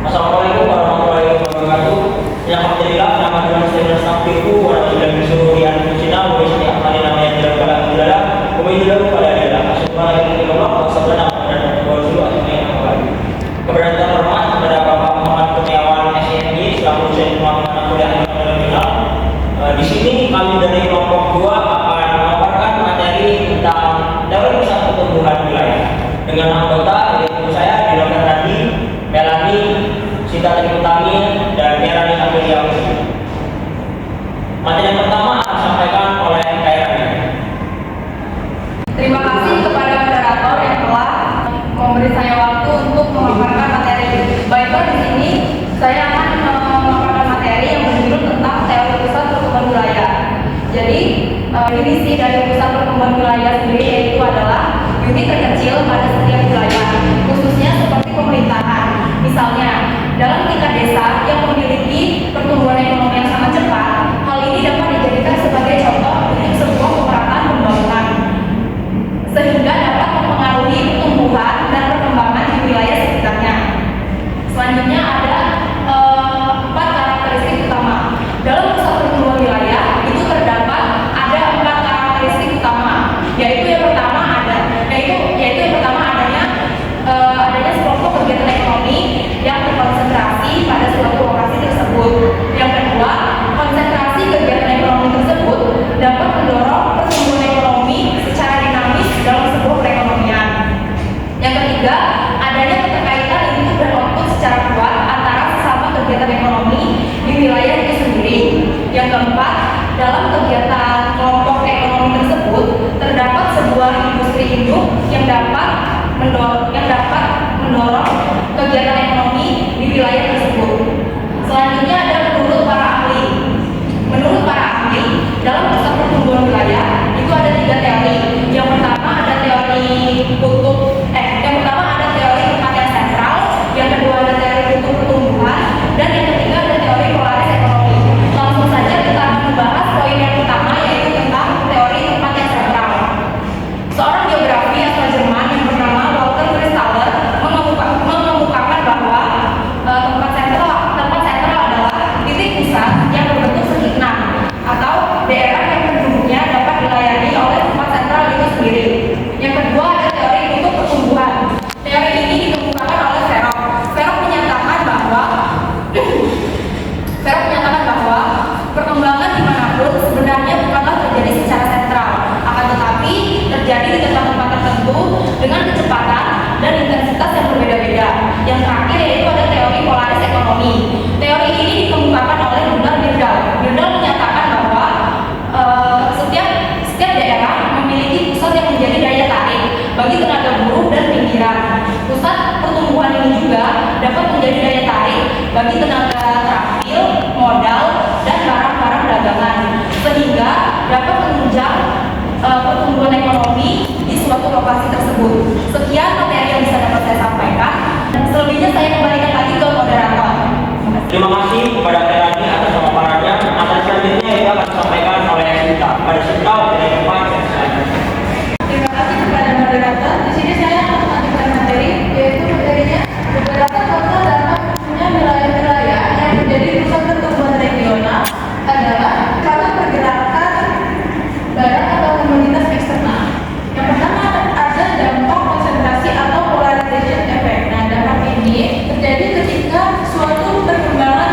Assalamualaikum warahmatullahi wabarakatuh. Yang alhamdulillah nama dengan saya Nafiku warahmatullahi wabarakatuh. Cina boleh setiap kali namanya tidak pada adalah pemilu pada adalah Assalamualaikum warahmatullahi wabarakatuh. Dan dulu akhirnya keberatan hormat kepada Bapak Muhammad Kurniawan SNI selaku dosen pengamat kuliah internasional. Di sini kami dari kelompok 2 akan memaparkan materi tentang daur usaha pertumbuhan wilayah dengan anggota yaitu saya Dilokan Randi, Melani, Sinta Utami, dan Merani Amelia. Materi yang pertama akan disampaikan oleh Kairani. Terima kasih kepada moderator yang telah memberi saya waktu untuk memaparkan materi. Baiklah, di sini saya akan memaparkan materi yang berjudul tentang teori pusat pertumbuhan wilayah. Jadi, definisi dari pusat pertumbuhan wilayah sendiri yaitu adalah unit terkecil pada setiap wilayah, khususnya seperti pemerintahan. Misalnya, dalam tingkat desa yang memiliki pertumbuhan ekonomi yang sangat cepat, hal ini dapat dijadikan sebagai contoh untuk sebuah pemerataan pembangunan, sehingga dapat mempengaruhi pertumbuhan dan perkembangan di wilayah sekitarnya. Selanjutnya ada 4 karakteristik utama. Dalam pusat pertumbuhan wilayah itu terdapat ada 4 karakteristik utama, yaitu yang pertama adanya sekelompok kegiatan ekonomi yang terkonsentrasi pada suatu lokasi tersebut. Yang kedua, konsentrasi kegiatan ekonomi tersebut dapat mendorong pertumbuhan ekonomi secara dinamis dalam sebuah perekonomian. Yang ketiga, adanya keterkaitan input dan output secara kuat antara sesama kegiatan ekonomi di wilayah itu sendiri. Yang keempat, dalam kegiatan kelompok ekonomi tersebut terdapat sebuah industri induk yang dapat mendorong kegiatan ekonomi di wilayah tersebut. Selanjutnya ada menurut para ahli. Menurut para ahli, dalam pusat pertumbuhan wilayah itu ada 3 teori. Yang pertama ada teori tempat yang sentral, yang kedua ada teori kutub pertumbuhan, dan yang ketiga ada teori polaris ekonomi. Langsung saja kita akan membahas poin yang pertama yaitu tentang teori tempat yang sentral. Seorang geografi asal Jerman yang bernama Walter Christaller mengemukakan bahwa tempat sentral adalah titik pusat yang berbentuk segi enam atau daerah yang penduduknya dapat dilayani oleh tempat sentral itu sendiri. Yang kedua ada teori kutub pertumbuhan. Teori ini dikemukakan oleh Verrock. Verrock menyatakan bahwa perkembangan dimanapun sebenarnya bukanlah terjadi secara sentral, akan tetapi terjadi di tempat-tempat tertentu dengan kecepatan dan intensitas yang berbeda-beda. Yang terakhir yaitu ada teori polaris ekonomi. Teori ini dikemukakan oleh Gunnar Myrdal. Myrdal menyatakan bahwa setiap daerah memiliki pusat yang menjadi daya tarik bagi tenaga buruh dan pinggiran. Pusat pertumbuhan ini juga dapat menjadi daya tarik bagi tenaga terampil, modal, dan barang-barang dagangan, sehingga dapat menunjang pertumbuhan ekonomi di suatu lokasi tersebut. Sekian materi yang bisa dapat saya sampaikan. Selebihnya saya kembalikan lagi ke moderator. Terima kasih kepada Kairani atas pemaparannya. Materi selanjutnya yang akan disampaikan oleh Sinta. Pada Sinta, dari tempat yang selanjutnya. Terima kasih kepada moderator. Di sini saya akan melanjutkan materi, yaitu materinya beberapa contoh dampak punya wilayah-wilayah yang menjadi pusat pertumbuhan regional adalah karena pergerakan barang atau komoditas eksternal. Yang pertama ada dampak konsentrasi atau polarization effect. Nah, dampak ini terjadi ketika suatu perkembangan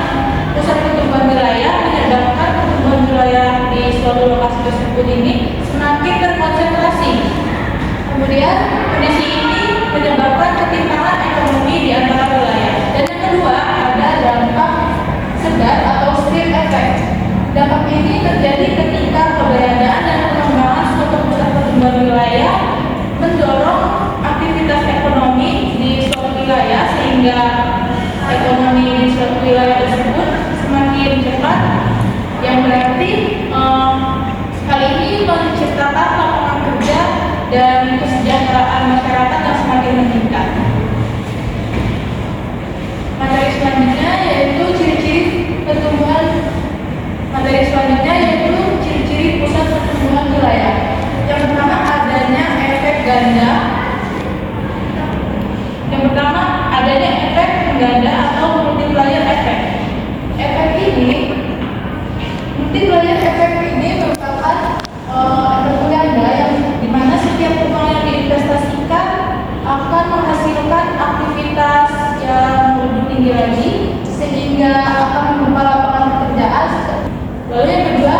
pusat pertumbuhan wilayah menyebabkan pertumbuhan wilayah di suatu lokasi tersebut ini semakin terkonsentrasi. Kemudian kondisi ini menyebabkan ketimpangan ekonomi di antara wilayah. Dan yang kedua ada dampak segar atau street effect. Dampak ini terjadi ketika keberadaan dan perkembangan suatu pusat pertumbuhan wilayah mendorong aktivitas ekonomi di suatu wilayah sehingga ekonomi di suatu wilayah tersebut semakin cepat, yang berarti hal ini menciptakan lapangan kerja dan kesejahteraan masyarakat yang semakin meningkat. Materi selanjutnya yaitu ciri-ciri pusat pertumbuhan wilayah. Yang pertama adanya efek ganda. Yang pertama adanya efek ganda atau yang lebih tinggi lagi sehingga akan membuka lapangan pekerjaan. Lalu yang kedua,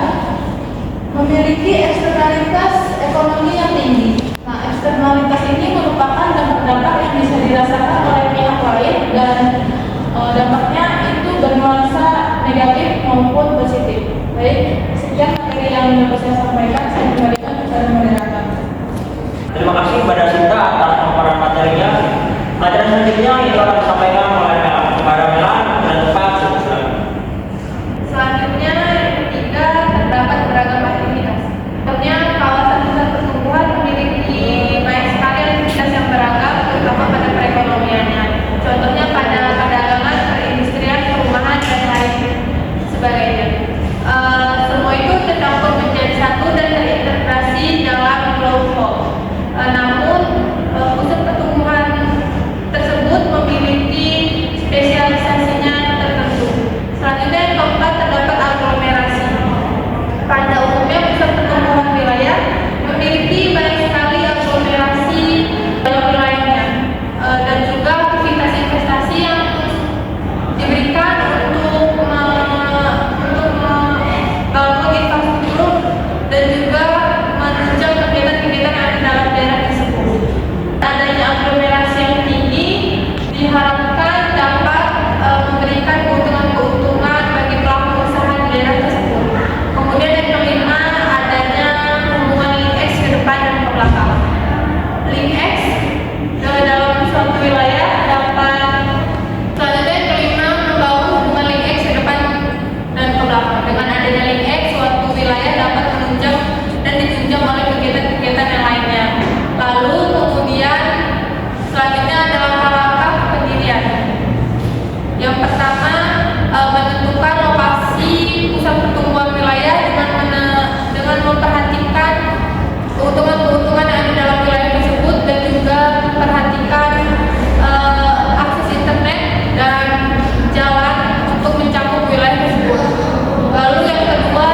memiliki eksternalitas ekonomi yang tinggi. Nah, eksternalitas ini merupakan dampak-dampak yang bisa dirasakan oleh pihak lain dan dampaknya itu bernuansa negatif maupun positif. Baik, sekian materi yang dapat saya sampaikan. Saya kembalikan kepada moderator. Terima kasih kepada Sinta atas pemaparan materinya. Materi selanjutnya itu akan disampaikan oleh Melan. Kepada Melan dan Pak Susan. Selanjutnya yang ketiga, terdapat beragam aktivitas. Contohnya kawasan pusat pertumbuhan memiliki banyak sekali aktivitas yang beragam, terutama pada perekonomiannya. Contohnya pada perdagangan, perindustrian, perumahan dan lain sebagainya. Semua itu tercampur menjadi satu dan terintegrasi dalam kelompok. Namun pusat pertumbuhan tersebut memiliki spesialisasinya tertentu. Selanjutnya yang keempat, terdapat aglomerasi. Pada umumnya pusat pertumbuhan wilayah memiliki banyak sekali aglomerasi dalam wilayahnya dan juga aktivitas investasi yang diberikan untuk membangun infrastruktur dan juga menunjang kegiatan-kegiatan yang ada dalam daerah tersebut. Adanya aglomerasi yang tinggi diharapkan dapat memberikan keuntungan-keuntungan bagi pelaku usaha di daerah tersebut. Kemudian yang kelima, adanya hubungan link X ke depan dan ke belakang. Link X dalam suatu wilayah dapat. Selanjutnya yang kelima, membangun hubungan link X ke depan dan ke belakang. Dengan adanya link X, suatu wilayah dapat menunjang dan ditunjang oleh kegiatan-kegiatan yang lainnya. Lalu kemudian selanjutnya adalah langkah pendirian. Yang pertama, menentukan lokasi pusat pertumbuhan wilayah dengan memperhatikan keuntungan-keuntungan yang ada dalam wilayah tersebut dan juga memperhatikan akses internet dan jalan untuk mencakup wilayah tersebut. Lalu yang kedua,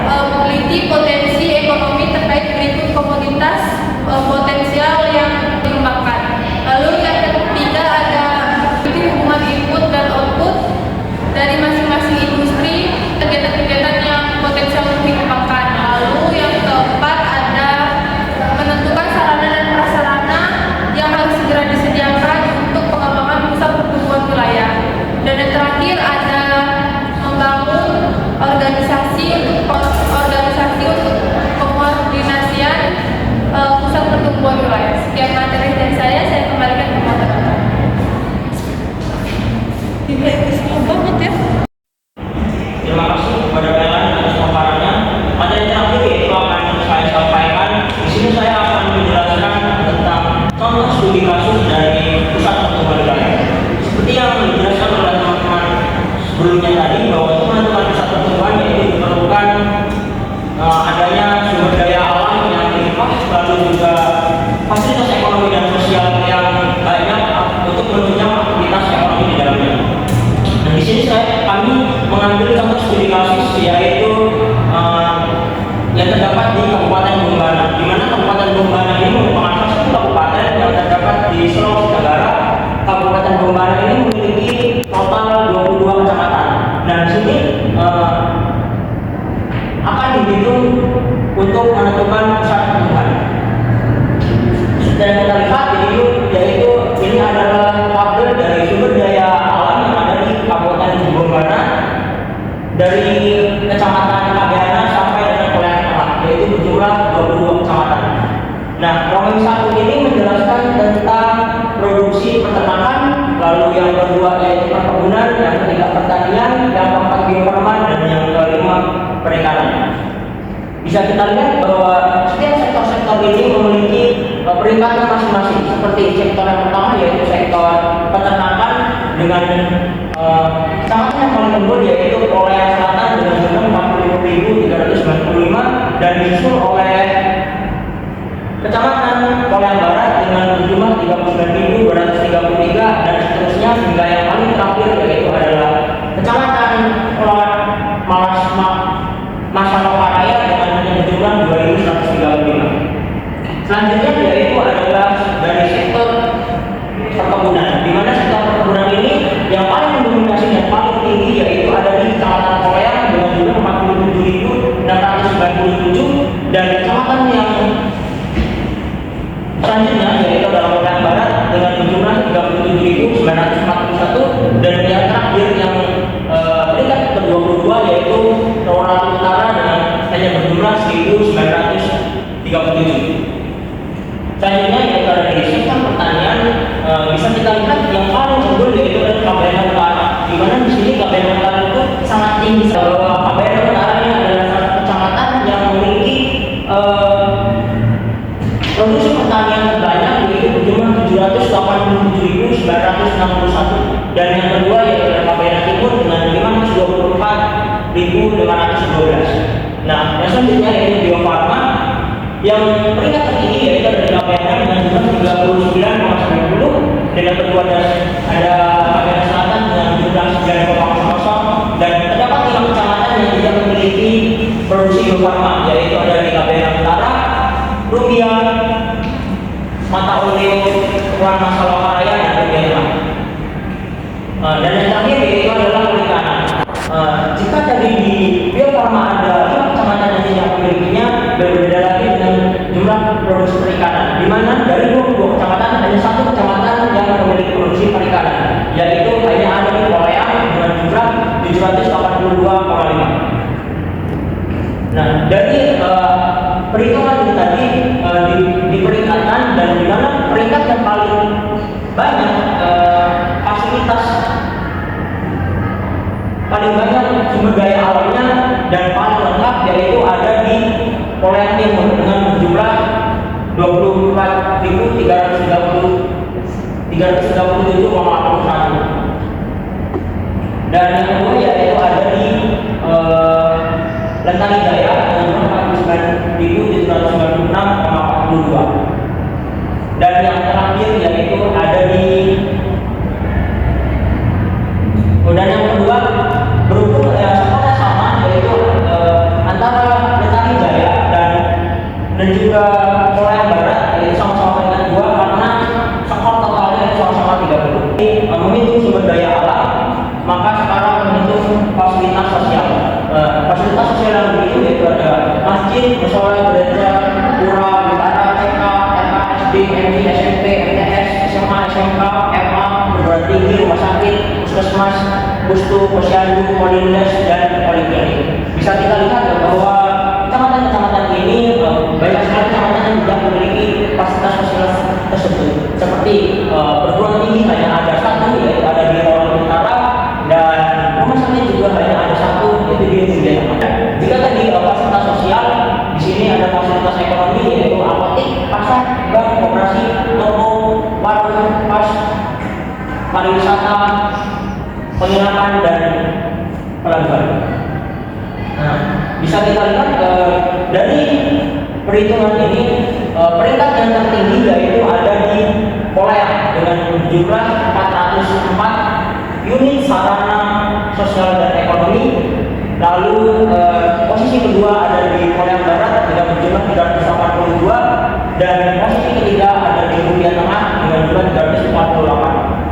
meneliti potensi ekonomi terkait berikut komoditas potensial yang dikembangkan. Lalu yang ketiga ada hubungan input dan output dari masing-masing industri, kegiatan-kegiatan yang potensial untuk dikembangkan. Lalu yang keempat ada menentukan sarana dan prasarana yang harus segera disediakan untuk pengembangan pusat pertumbuhan wilayah. Dan yang terakhir ada membangun organisasi untuk pengkoordinasian pusat pertumbuhan wilayah. Sekian materi dari saya kembalikan ke moderator. Banget ya. Terima kasih kepada Melan atas pemaparannya. Materi terakhir yaitu akan saya sampaikan. Di sini saya akan menjelaskan tentang contoh studi kasus dari pusat pertumbuhan wilayah. Seperti yang dijelaskan oleh teman-teman sebelumnya tadi, bahwa teman-teman pusat pertumbuhan yaitu diperlukan adanya sumber daya alam yang limpah, lalu juga fasilitas ekonomi dan sosial yang banyak untuk menunjang aktivitas ekonomi di dalamnya. Di sini kami mengambil contoh studi kasus yaitu yang terdapat di Kabupaten Bombana, di mana Kabupaten Bombana ini merupakan salah satu kabupaten yang terdapat di Sulawesi Tenggara. Kabupaten Bombana ini memiliki total 22 kecamatan. Nah, di sini akan dihitung untuk menentukan pusat pertumbuhan. Dan kita lihat yaitu ini adalah tabel dari sumber daya alam yang ada di Kabupaten Bombana dari kecamatan Kabeana sampai dengan Kelayan Tengah, yaitu berjumlah 22 kecamatan. Nah, drawing 1 ini menjelaskan tentang produksi peternakan, lalu yang kedua yaitu perkebunan, yang ketiga pertanian, yang keempat biofarma, dan yang kelima perikanan. Bisa kita lihat bahwa setiap sektor-sektor ini memiliki peringkatnya masing-masing. Seperti sektor yang pertama yaitu sektor peternakan dengan kecamatan yang paling unggul yaitu Kelayan Selatan dengan jumlah 45.395 dan disusul oleh kecamatan Kelayan Barat dengan jumlah 39.233 dan seterusnya hingga yang paling terakhir yaitu adalah kecamatan Masalokaya dengan jumlah 2.135. Selanjutnya yaitu adalah dari sektor perkebunan, di mana sektor perkebunan ini Kemudian yang kedua ada Kabupaten Selatan dengan jumlah 9,00 dan terdapat 5 kecamatan yang tidak memiliki produksi Bio Farma, yaitu ada di Kabupaten Utara, Rupiah, Mata Oleo, Warna Salokaraya, dan Rupiah Tengah. Dan yang terakhir yaitu adalah perikanan. Jika tadi di Bio Farma ada 5 kecamatan yang tidak memilikinya, berbeda lagi dengan jumlah produksi perikanan, di mana dari 22 kecamatan hanya 1 kecamatan yang memiliki produksi perikanan, yaitu hanya ada di Korea dengan jumlah 782,5. Nah, dari perhitungan itu tadi diperingkatkan dan di mana peringkat yang paling banyak fasilitas paling banyak sumber daya alamnya dan paling lengkap yaitu ada di Korea Timur dengan jumlah 24.337,81. Dan yang kedua yaitu ada di Lentari Jaya dengan jumlah 49.796,42. Dan yang terakhir yaitu ada di dan yang kedua berhubung sekolahnya sama yaitu antara Lentari Jaya dan juga Korea Barat yaitu sama-sama peringkat 2 karena skor totalnya sama-sama 30. Menghitung sumber daya alam, maka sekarang menghitung fasilitas sosial. Fasilitas sosial yang begitu yaitu ada masjid, musola, gereja, pura, wihara, TK, TK, SD, MI, SMP, MTS, SMA, SMK, MA, perguruan tinggi, rumah sakit, puskesmas, pustu, posyandu, polindes, dan poliklinik. Bisa kita lihat bahwa kecamatan-kecamatan ini banyak sekali kecamatan yang tidak memiliki fasilitas sosial tersebut. Seperti perguruan tinggi hanya ada 1 yaitu ada di Rawan Utara, dan rumah sakit juga hanya ada 1 yaitu di Rupiah Tengah. Jika tadi fasilitas sosial, di sini ada fasilitas ekonomi yaitu apotek, pasar, bank, koperasi, toko, warung, pas, pariwisata, penginapan, dan pelabuhan. Nah, bisa kita lihat dari perhitungan ini peringkat yang tertinggi yaitu ada di Korea dengan jumlah 404 unit sarana sosial dan ekonomi. Lalu posisi kedua ada di Korea Barat dengan jumlah 382 dan posisi ketiga ada di Rupiah Tengah dengan jumlah 348.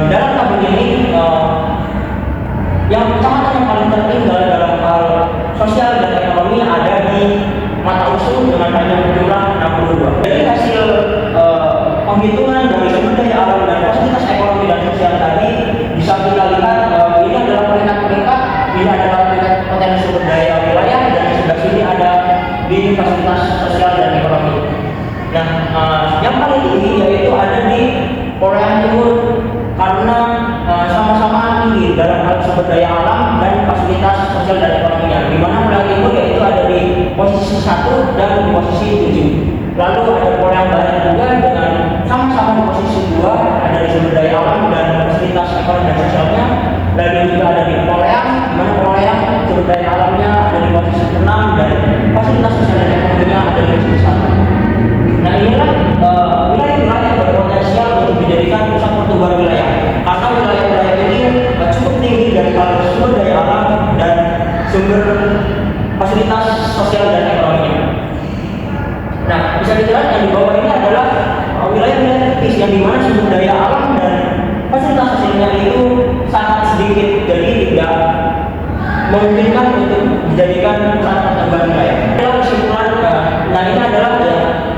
Dalam tabel ini yang kecamatan yang paling tertinggal dalam hal sosial dan ekonomi ada di Mata Usul dengan hanya jumlah 62. Jadi hasil penghitungan dari sumber daya alam dan fasilitas ekonomi dan sosial tadi bisa kita lihat ini adalah peringkat-peringkat, ini adalah peringkat potensi sumber daya wilayah, dan di sebelah sini ada di fasilitas sosial dan ekonomi. Nah, yang paling tinggi yaitu ada di Korea Timur karena sama-sama tinggi dalam hal sumber daya alam dan fasilitas sosial dan ekonominya. Di mana Korea Timur yaitu ada di posisi 1 dan di posisi 7. Lalu ada Korea Barat juga dengan sama-sama di posisi 2, ada di sumber daya alam dan fasilitas ekonomi dan sosialnya. Lalu juga ada di Korea, di mana Korea sumber daya alamnya ada di posisi 6 dan fasilitas sosial dan ekonominya ada di posisi 1. Nah, inilah wilayah-wilayah berpotensial untuk dijadikan pusat pertumbuhan wilayah. Karena wilayah-wilayah ini cukup tinggi dari hal sumber daya alam dan sumber fasilitas sosial dan ekonominya. Nah, bisa dilihat yang di bawah ini adalah wilayah-wilayah kritis yang dimana sumber daya alam dan fasilitas sosialnya itu sangat sedikit, jadi tidak memungkinkan untuk dijadikan pusat pertumbuhan wilayah. Dalam kesimpulan, nah ini adalah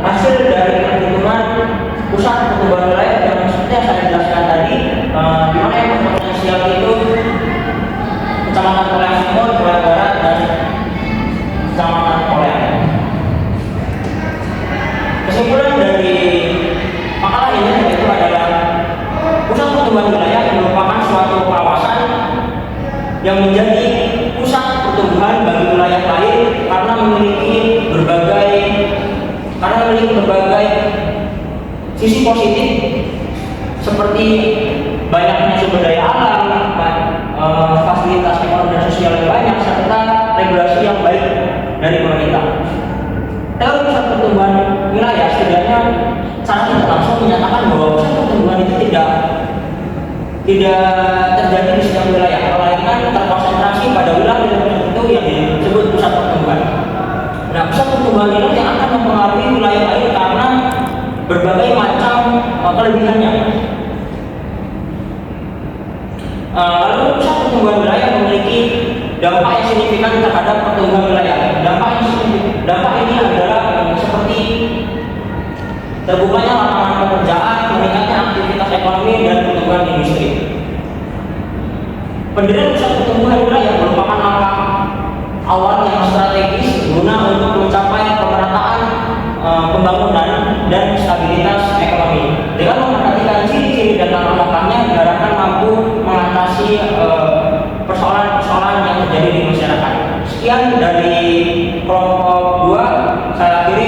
hasil dari perhitungan pusat pertumbuhan wilayah yang seperti yang saya jelaskan tadi, di mana yang berpotensial itu kecamatan Korea Timur, Korea Barat, dan kecamatan Korea. Kesimpulan dari makalah ini yaitu adalah pusat pertumbuhan wilayah merupakan suatu kawasan yang menjadi pusat pertumbuhan bagi wilayah lain karena memiliki berbagai sisi positif seperti banyaknya sumber daya alam, fasilitas ekonomi dan sosial yang banyak, serta regulasi yang baik dari pemerintah. Teori pusat pertumbuhan wilayah setidaknya sangat tidak langsung menyatakan bahwa pusat pertumbuhan itu tidak terjadi di setiap wilayah, melainkan terkonsentrasi pada wilayah tertentu yang disebut pusat pertumbuhan. Nah, pusat pertumbuhan ini yang akan mempengaruhi wilayah lain karena berbagai macam kelebihannya. Lalu pusat pertumbuhan wilayah memiliki dampak yang signifikan terhadap pertumbuhan wilayah. Dampak ini adalah seperti terbukanya lapangan pekerjaan, meningkatnya aktivitas ekonomi dan pertumbuhan industri. Pendirian pusat pertumbuhan wilayah merupakan langkah awal yang strategis guna untuk mencapai pemerataan pembangunan dan stabilitas ekonomi. Dengan memperhatikan ciri-ciri dan langkah-langkahnya, diharapkan mampu mengatasi persoalan-persoalan yang terjadi di masyarakat. Sekian dari kelompok 2, saya akhiri.